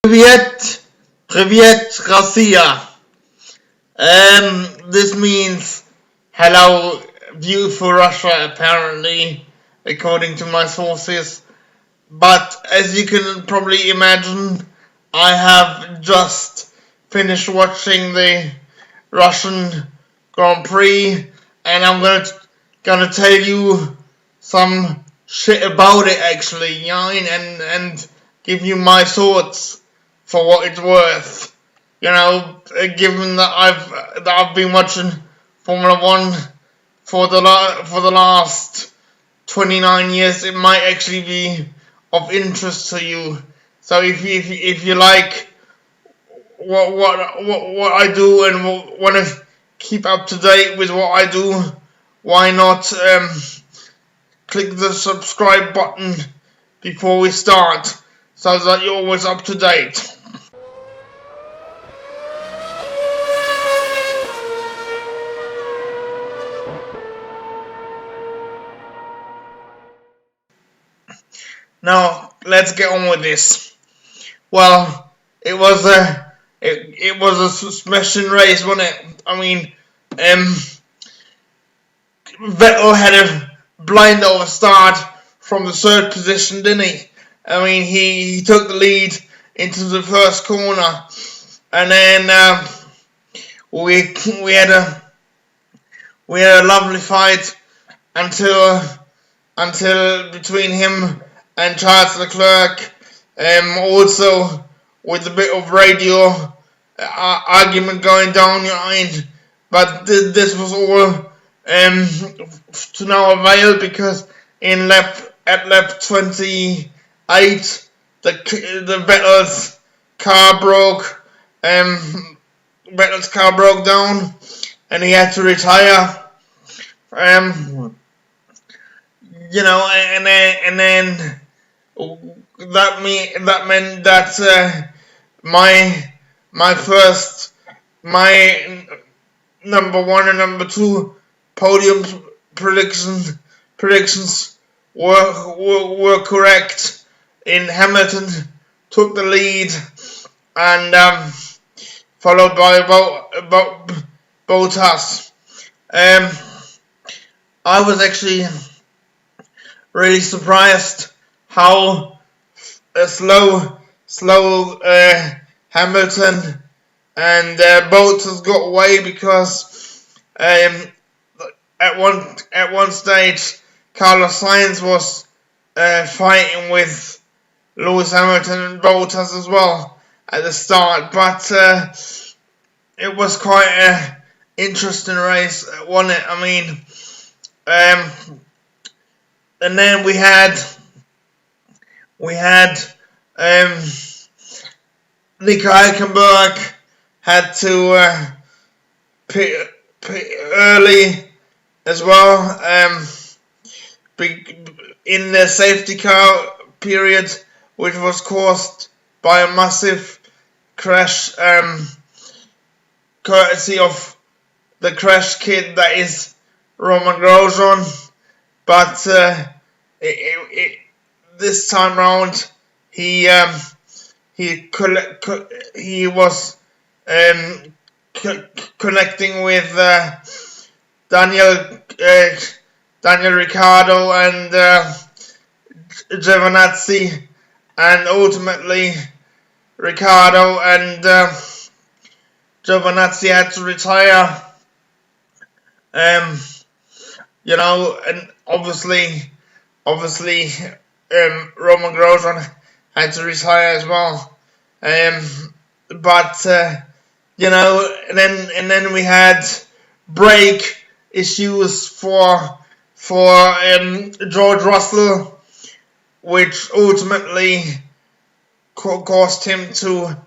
Privyet, Privyet Russia. This means hello, beautiful Russia, apparently, according to my sources. But as you can probably imagine, I have just finished watching the Russian Grand Prix, and I'm gonna tell you some shit about it actually, you know, and give you my thoughts for what it's worth. You know, given that I've been watching Formula One for the last 29 years, it might actually be of interest to you. So if you like what I do and want to keep up to date with what I do, why not click the subscribe button before we start, so that you're always up to date. Now let's get on with this. Well, it was a smashing race, wasn't it? I mean, Vettel had a blind over start from the third position, didn't he? I mean, he took the lead into the first corner, and then we had a lovely fight until between him and Charles Leclerc. Also with a bit of radio argument going down, you know, but this was all to no avail, because at lap 28, the Vettel's car broke down, and he had to retire. You know, and then that meant that my number one and number two podium predictions were correct. In Hamilton took the lead, and followed by Bottas. I was actually really surprised how slow Hamilton and Bottas got away, because at one stage Carlos Sainz was fighting with Lewis Hamilton and Bottas as well at the start, but it was quite an interesting race, wasn't it? I mean, and then we had Nico Hülkenberg had to pit early as well, in the safety car period, which was caused by a massive crash, courtesy of the crash kit that is Roman Grosjean. But this time round, he was connecting with Daniel Ricciardo and Giovinazzi, and ultimately Ricciardo and Giovinazzi had to retire. You know, and obviously, Roman Grosjean had to retire as well. But you know, and then we had brake issues for George Russell, which ultimately caused him to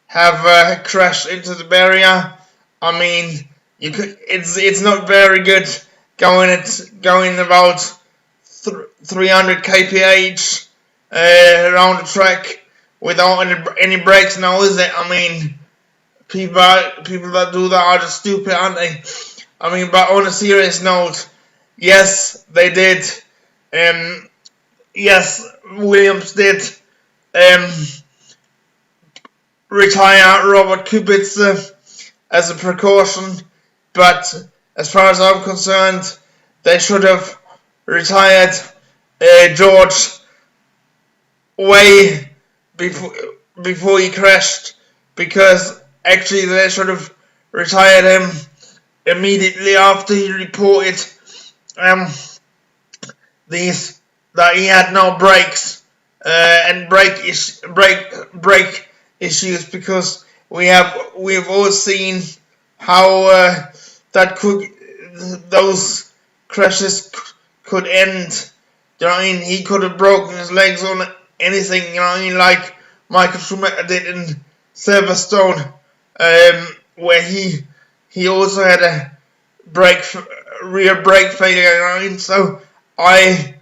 have a crash into the barrier. I mean, it's not very good going about 300 kph around the track without any brakes now, is it? I mean, people that do that are just stupid, aren't they? I mean, but on a serious note, yes, they did. Yes, Williams did retire Robert Kubica as a precaution, but as far as I'm concerned, they should have retired George way before he crashed, because actually they should have retired him immediately after he reported that he had no brakes and brake issues, because we've all seen how those crashes could end. You know what I mean? He could have broken his legs on anything, you know what I mean, like Michael Schumacher did in Silverstone, where he also had a rear brake failure, you know what I mean? So I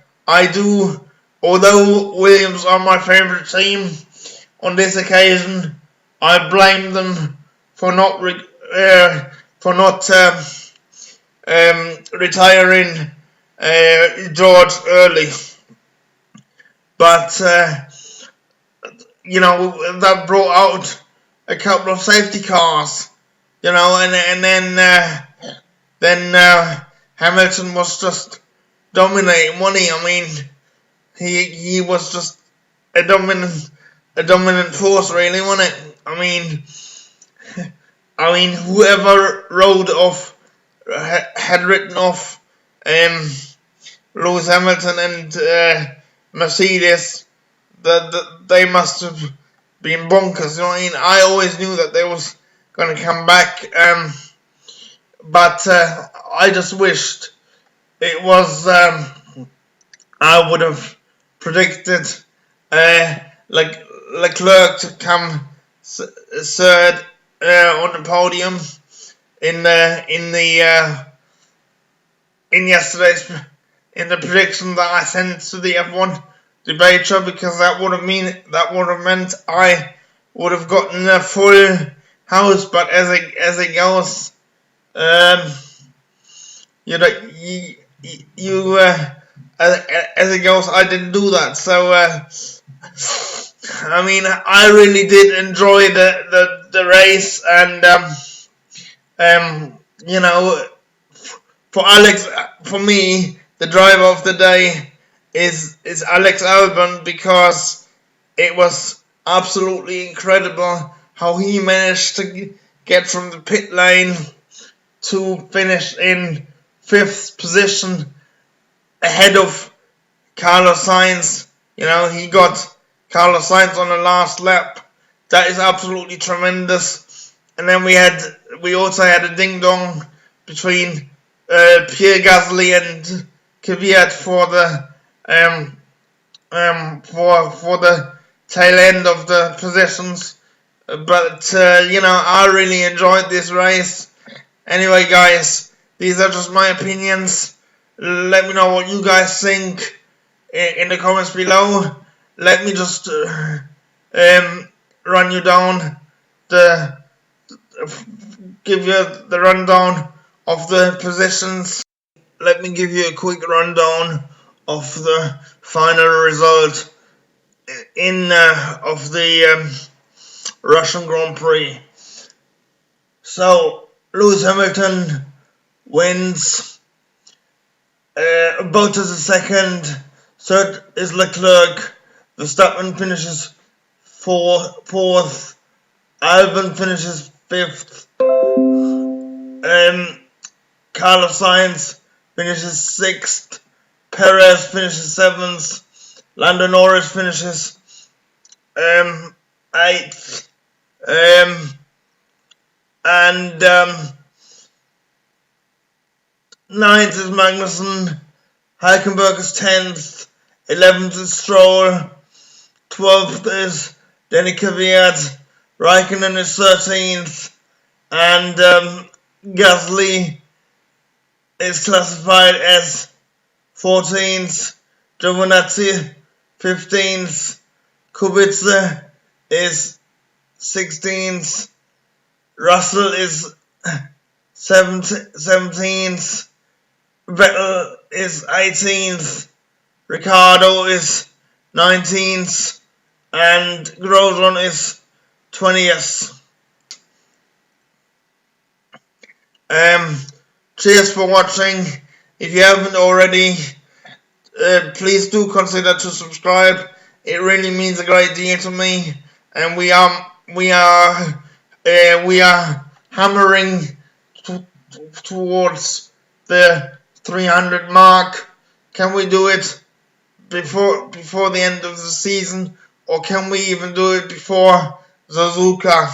do, although Williams are my favourite team, on this occasion I blame them for not retiring George early. But that brought out a couple of safety cars, and then Hamilton was just dominating, wasn't he? I mean, he was just a dominant force, really, wasn't it? I mean, whoever had written off Lewis Hamilton and Mercedes, they must have been bonkers. You know what I mean? I always knew that they was going to come back, but I just wished it was. I would have predicted Leclerc to come third on the podium in the prediction that I sent to the F1 debate show, because that would have meant I would have gotten a full house. But as it goes, as it goes, I didn't do that. So I mean, I really did enjoy the race, and for me, the driver of the day is Alex Albon, because it was absolutely incredible how he managed to get from the pit lane to finish in 5th position ahead of Carlos Sainz. He got Carlos Sainz on the last lap. That is absolutely tremendous. And then we also had a ding dong between Pierre Gasly and Kvyat for the tail end of the positions. But I really enjoyed this race. Anyway, guys, these are just my opinions. Let me know what you guys think in the comments below. Let me just run you down give you the rundown of the positions. Let me give you a quick rundown of the final result of the Russian Grand Prix. So Lewis Hamilton wins. Bottas is second. Third is Leclerc. Verstappen finishes fourth. Albon finishes 5th. Carlos Sainz finishes 6th. Perez finishes 7th. Lando Norris finishes 8th. And 9th is Magnussen. Hülkenberg is 10th. 11th is Stroll. 12th is Danny Kvyat. Raikkonen is 13th. And Gasly is classified as 14th. Giovinazzi 15th. Kubica is 16th. Russell is 17th. Vettel is 18th. Ricciardo is 19th. and Grosjean is 20th. Cheers for watching. If you haven't already, please do consider to subscribe. It really means a great deal to me, and we are hammering towards the 300 mark. Can we do it before the end of the season, or can we even do it before Suzuka?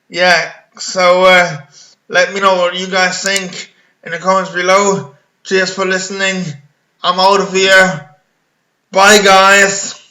Yeah. So let me know what you guys think in the comments below. Cheers for listening. I'm out of here. Bye, guys.